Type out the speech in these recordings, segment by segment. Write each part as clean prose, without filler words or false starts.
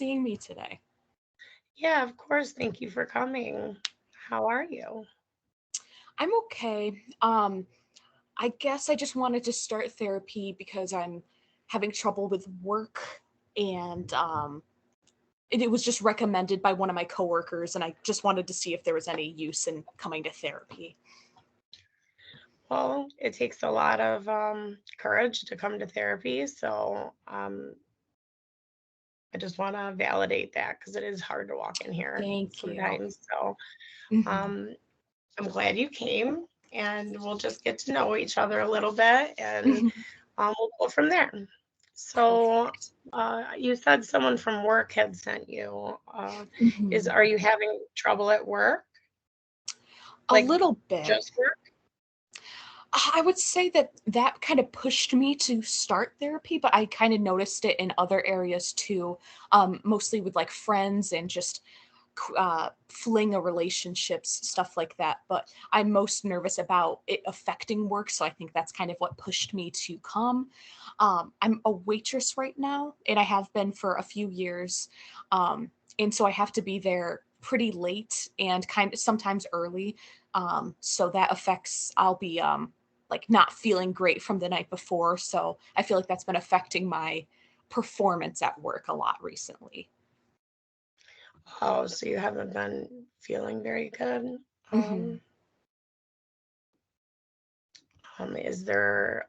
seeing me today. Yeah, of course. Thank you for coming. How are you? I'm okay. I guess I just wanted to start therapy because I'm having trouble with work, and it was just recommended by one of my coworkers, and I just wanted to see if there was any use in coming to therapy. Well, it takes a lot of courage to come to therapy. So I just want to validate that because it is hard to walk in here Thank you. sometimes. So Hmm. um, I'm glad you came and we'll just get to know each other a little bit and we'll go from there. So Perfect. you said someone from work had sent you. Hmm. Are you having trouble at work? A Like little bit. just work? I would say that that kind of pushed me to start therapy, but I kind of noticed it in other areas too, mostly with like friends and just fling a relationships, stuff like that. But I'm most nervous about it affecting work, so I think that's kind of what pushed me to come. I'm a waitress right now, and I have been for a few years, um, and so I have to be there pretty late and kind of sometimes early. So that affects. I'll be like not feeling great from the night before, so I feel like that's been affecting my performance at work a lot recently. Oh, so you haven't been feeling very good. Hmm. Um, is there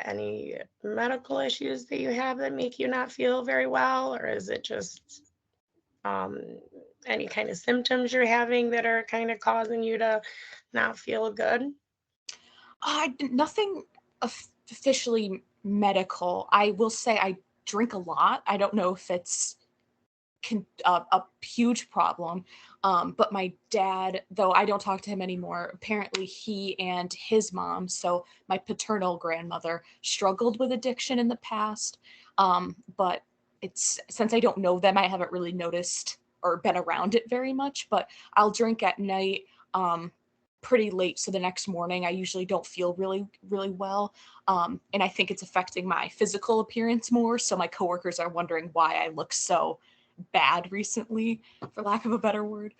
any medical issues that you have that make you not feel very well, or is it just um, any kind of symptoms you're having that are kind of causing you to not feel good? Nothing officially medical. I will say I drink a lot. I don't know if it's a huge problem. But my dad, though I don't talk to him anymore, apparently he and his mom, so my paternal grandmother, struggled with addiction in the past. But it's since I don't know them, I haven't really noticed or been around it very much. But I'll drink at night. Pretty late, so the next morning I usually don't feel really well, and I think it's affecting my physical appearance more, so my coworkers are wondering why I look so bad recently, for lack of a better word.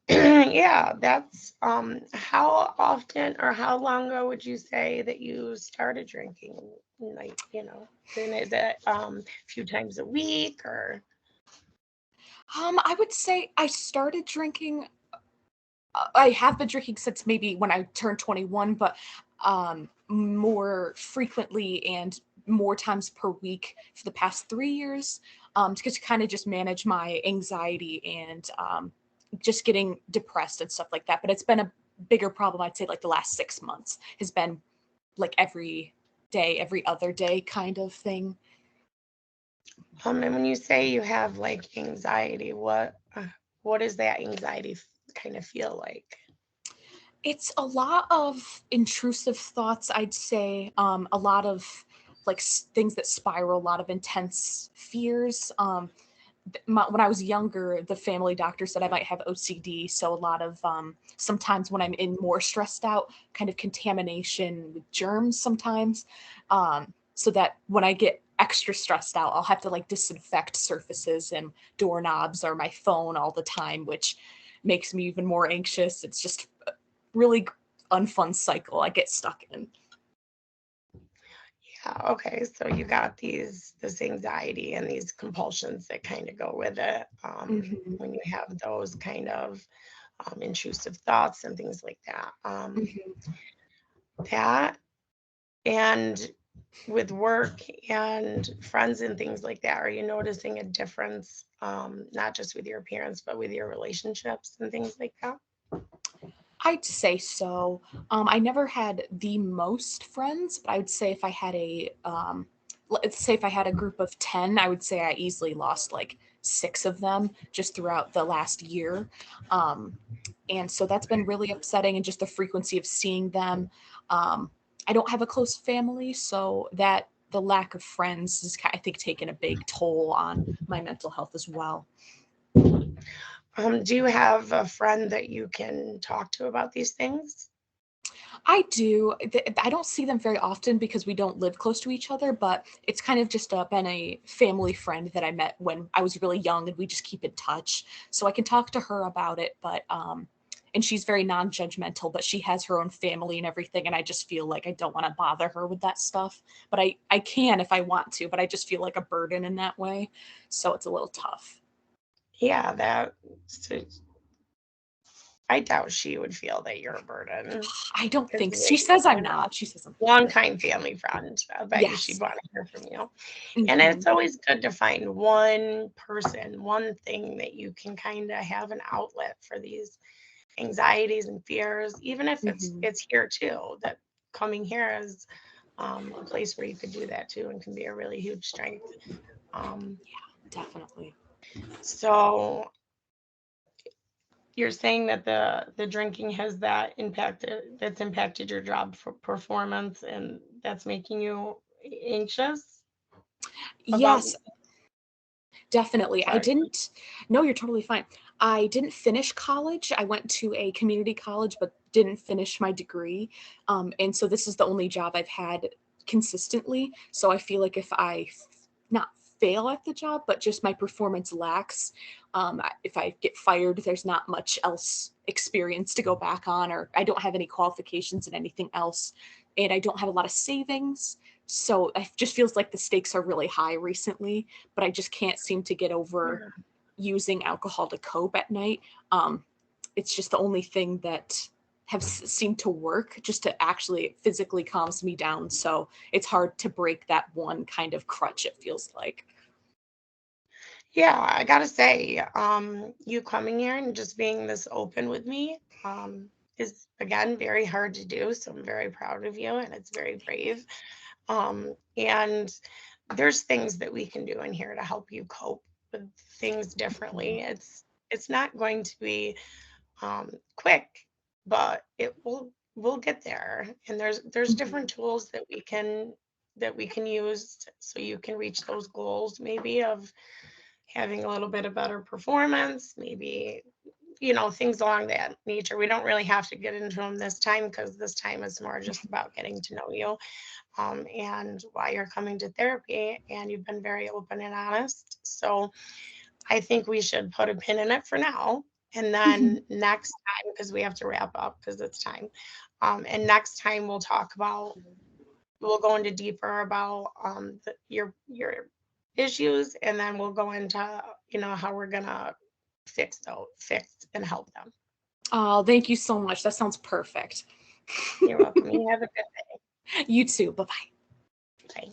Yeah, that's how often or how long ago would you say that you started drinking? Like, and is it a few times a week or I would say I started drinking. I have been drinking since maybe when I turned 21, but more frequently and more times per week for the past 3 years, to kind of just manage my anxiety and just getting depressed and stuff like that. But it's been a bigger problem, I'd say, like the last 6 months has been like every day, every other day kind of thing. and when you say you have like anxiety, what does that anxiety kind of feel like? It's a lot of intrusive thoughts, I'd say. A lot of like things that spiral, a lot of intense fears. When I was younger, the family doctor said I might have OCD. So a lot of sometimes when I'm in more stressed out, kind of contamination with germs sometimes. So that when I get extra stressed out, I'll have to like disinfect surfaces and doorknobs or my phone all the time, which makes me even more anxious. It's just really unfun cycle I get stuck in. Yeah, okay. So you got this anxiety and these compulsions that kind of go with it Hmm. when you have those kind of intrusive thoughts and things like that. Hmm. That and with work and friends and things like that, are you noticing a difference, not just with your appearance, but with your relationships and things like that? I'd say so. I never had the most friends, but I would say if I had let's say if I had a group of 10, I would say I easily lost like six of them just throughout the last year. Um, and so that's been really upsetting, and just the frequency of seeing them. Um, I don't have a close family, so that the lack of friends is, I think, taken a big toll on my mental health as well. Do you have a friend that you can talk to about these things? I do. I don't see them very often because we don't live close to each other, but it's kind of just been a family friend that I met when I was really young, and we just keep in touch. So I can talk to her about it, but and she's very non-judgmental, but she has her own family and everything, and I just feel like I don't want to bother her with that stuff. But I can if I want to, but I just feel like a burden in that way. So it's a little tough. Yeah, that so I doubt she would feel that you're a burden. I don't Is think the she way says I'm you know, not. She says I'm not. longtime family friend. I bet you she'd Yes. wanna hear from you. And Hmm. it's always good to find one person, one thing that you can kinda have an outlet for these anxieties and fears, even if Hmm. it's here too, that coming here is, a place where you could do that too and can be a really huge strength. Um, Definitely. so you're saying that the drinking has that's impacted your job for performance, and that's making you anxious about Yes, definitely. I sorry. didn't, no, you're totally fine. I didn't finish college. I went to a community college, but didn't finish my degree. And so this is the only job I've had consistently. So I feel like if not fail at the job, but just my performance lacks, if I get fired, there's not much else experience to go back on, or I don't have any qualifications in anything else. And I don't have a lot of savings. So it just feels like the stakes are really high recently, but I just can't seem to get over Yeah. using alcohol to cope at night. Um, it's just the only thing that have seemed to work just to actually physically calms me down. So it's hard to break that one kind of crutch, it feels like. Yeah, I gotta say, you coming here and just being this open with me, is again very hard to do. So I'm very proud of you and it's very brave. And there's things that we can do in here to help you cope with things differently. It's not going to be quick, but we'll get there. And there's different Mhm. tools that we can use so you can reach those goals maybe of having a little bit of better performance, maybe things along that nature. We don't really have to get into them this time because this time is more just about getting to know you, and why you're coming to therapy. And you've been very open and honest. So I think we should put a pin in it for now. And then next time, because we have to wrap up because it's time. And next time we'll go into deeper about your issues, and then we'll go into how we're gonna fix and help them. Oh, thank you so much. That sounds perfect. You're welcome. You have a good You too. Bye bye. day.